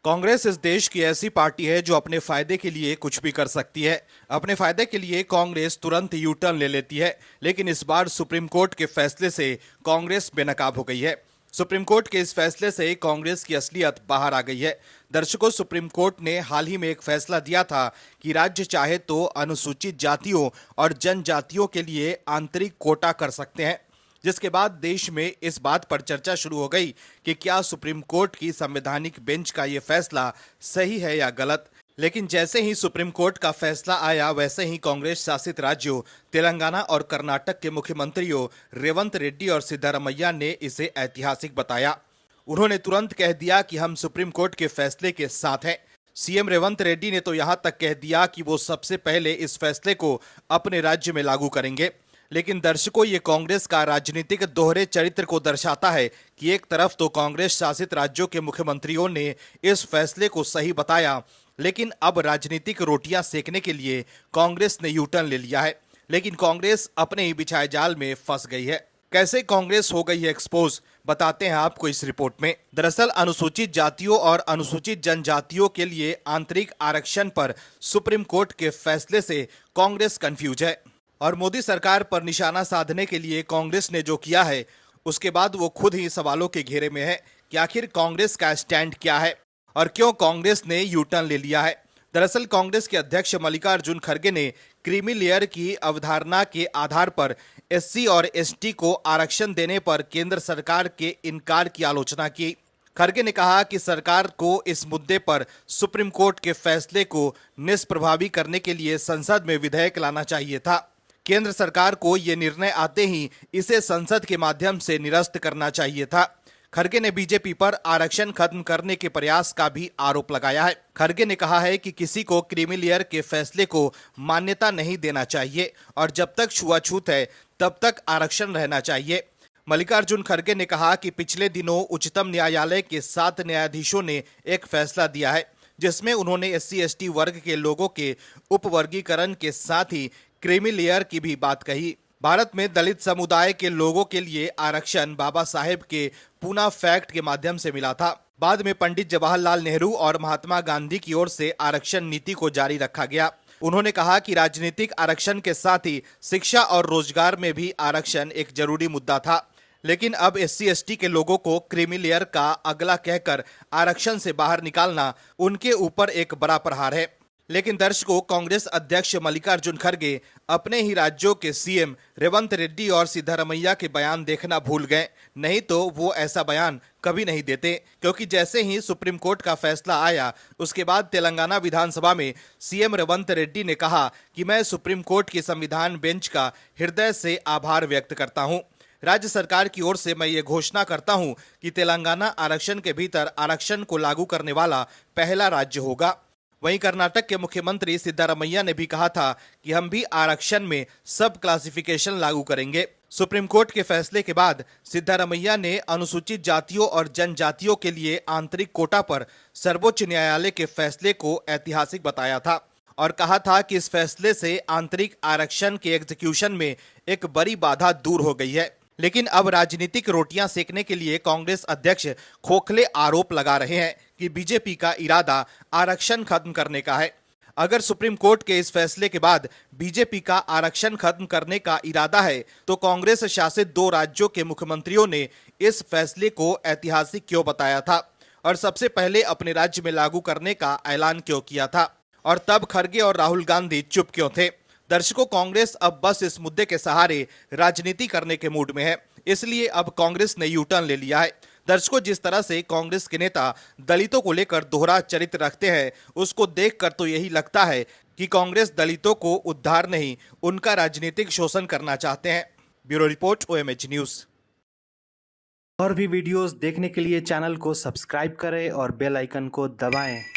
कांग्रेस इस देश की ऐसी पार्टी है जो अपने फायदे के लिए कुछ भी कर सकती है। अपने फायदे के लिए कांग्रेस तुरंत यू टर्न ले लेती है, लेकिन इस बार सुप्रीम कोर्ट के फैसले से कांग्रेस बेनकाब हो गई है। सुप्रीम कोर्ट के इस फैसले से कांग्रेस की असलियत बाहर आ गई है। दर्शकों, सुप्रीम कोर्ट ने हाल ही में एक फैसला दिया था कि राज्य चाहे तो अनुसूचित जातियों और जनजातियों के लिए आंतरिक कोटा कर सकते हैं, जिसके बाद देश में इस बात पर चर्चा शुरू हो गई कि क्या सुप्रीम कोर्ट की संवैधानिक बेंच का ये फैसला सही है या गलत। लेकिन जैसे ही सुप्रीम कोर्ट का फैसला आया, वैसे ही कांग्रेस शासित राज्यों तेलंगाना और कर्नाटक के मुख्यमंत्रियों रेवंत रेड्डी और सिद्धारमैया ने इसे ऐतिहासिक बताया। उन्होंने तुरंत कह दिया कि हम सुप्रीम कोर्ट के फैसले के साथ हैं। सीएम रेवंत रेड्डी ने तो यहां तक कह दिया कि वो सबसे पहले इस फैसले को अपने राज्य में लागू करेंगे। लेकिन दर्शकों, ये कांग्रेस का राजनीतिक दोहरे चरित्र को दर्शाता है कि एक तरफ तो कांग्रेस शासित राज्यों के मुख्यमंत्रियों ने इस फैसले को सही बताया, लेकिन अब राजनीतिक रोटियां सेकने के लिए कांग्रेस ने यू टर्न ले लिया है। लेकिन कांग्रेस अपने ही बिछाए जाल में फंस गई है। कैसे कांग्रेस हो गई है एक्सपोज, बताते हैं आपको इस रिपोर्ट में। दरअसल अनुसूचित जातियों और अनुसूचित जनजातियों के लिए आंतरिक आरक्षण पर सुप्रीम कोर्ट के फैसले से कांग्रेस कंफ्यूज है और मोदी सरकार पर निशाना साधने के लिए कांग्रेस ने जो किया है, उसके बाद वो खुद ही सवालों के घेरे में है कि आखिर कांग्रेस का स्टैंड क्या है और क्यों कांग्रेस ने यू टर्न ले लिया है। दरअसल कांग्रेस के अध्यक्ष मल्लिकार्जुन खड़गे ने क्रीमी लेयर की अवधारणा के आधार पर एससी और एसटी को आरक्षण देने पर केंद्र सरकार के इनकार की आलोचना की। खड़गे ने कहा कि सरकार को इस मुद्दे पर सुप्रीम कोर्ट के फैसले को निष्प्रभावी करने के लिए संसद में विधेयक लाना चाहिए था। केंद्र सरकार को ये निर्णय आते ही इसे संसद के माध्यम से निरस्त करना चाहिए था। खड़गे ने बीजेपी पर आरक्षण खत्म करने के प्रयास का भी आरोप लगाया है। खड़गे ने कहा है कि किसी को क्रीमी लेयर के फैसले को मान्यता नहीं देना चाहिए और जब तक छुआछूत है तब तक आरक्षण रहना चाहिए। मल्लिकार्जुन खड़गे ने कहा कि पिछले दिनों उच्चतम न्यायालय के 7 न्यायाधीशों ने एक फैसला दिया है, जिसमें उन्होंने एससी एसटी वर्ग के लोगों के उपवर्गीकरण के साथ ही क्रीमी लेयर की भी बात कही। भारत में दलित समुदाय के लोगों के लिए आरक्षण बाबा साहेब के पूना फैक्ट के माध्यम से मिला था। बाद में पंडित जवाहरलाल नेहरू और महात्मा गांधी की ओर से आरक्षण नीति को जारी रखा गया। उन्होंने कहा कि राजनीतिक आरक्षण के साथ ही शिक्षा और रोजगार में भी आरक्षण एक जरूरी मुद्दा था, लेकिन अब एससी एसटी के लोगों को क्रीमी लेयर का अगला कहकर आरक्षण से बाहर निकालना उनके ऊपर एक बड़ा प्रहार है। लेकिन दर्शकों, कांग्रेस अध्यक्ष मल्लिकार्जुन खड़गे अपने ही राज्यों के सीएम रेवंत रेड्डी और सिद्धारमैया के बयान देखना भूल गए। नहीं तो वो ऐसा बयान कभी नहीं देते, क्योंकि जैसे ही सुप्रीम कोर्ट का फैसला आया, उसके बाद तेलंगाना विधानसभा में सीएम रेवंत रेड्डी ने कहा कि मैं सुप्रीम कोर्ट की संविधान बेंच का हृदय से आभार व्यक्त करता हूँ। राज्य सरकार की ओर से मैं ये घोषणा करता हूं कि तेलंगाना आरक्षण के भीतर आरक्षण को लागू करने वाला पहला राज्य होगा। वहीं कर्नाटक के मुख्यमंत्री सिद्धारमैया ने भी कहा था कि हम भी आरक्षण में सब क्लासिफिकेशन लागू करेंगे। सुप्रीम कोर्ट के फैसले के बाद सिद्धारमैया ने अनुसूचित जातियों और जनजातियों के लिए आंतरिक कोटा पर सर्वोच्च न्यायालय के फैसले को ऐतिहासिक बताया था और कहा था कि इस फैसले से आंतरिक आरक्षण के एग्जीक्यूशन में एक बड़ी बाधा दूर हो गई है। लेकिन अब राजनीतिक रोटियां सेकने के लिए कांग्रेस अध्यक्ष खोखले आरोप लगा रहे हैं कि बीजेपी का इरादा आरक्षण खत्म करने का है। अगर सुप्रीम कोर्ट के इस फैसले के बाद बीजेपी का आरक्षण खत्म करने का इरादा है, तो कांग्रेस शासित 2 राज्यों के मुख्यमंत्रियों ने इस फैसले को ऐतिहासिक क्यों बताया था और सबसे पहले अपने राज्य में लागू करने का ऐलान क्यों किया था, और तब खड़गे और राहुल गांधी चुप क्यों थे। दर्शकों, कांग्रेस अब बस इस मुद्दे के सहारे राजनीति करने के मूड में है, इसलिए अब कांग्रेस ने यू टर्न ले लिया है। दर्शकों, जिस तरह से कांग्रेस के नेता दलितों को लेकर दोहरा चरित्र रखते हैं, उसको देखकर तो यही लगता है कि कांग्रेस दलितों को उद्धार नहीं, उनका राजनीतिक शोषण करना चाहते हैं। Bureau report, OMH news. और भी वीडियोस देखने के लिए चैनल को सब्सक्राइब करें और बेल आइकन को दबाएं।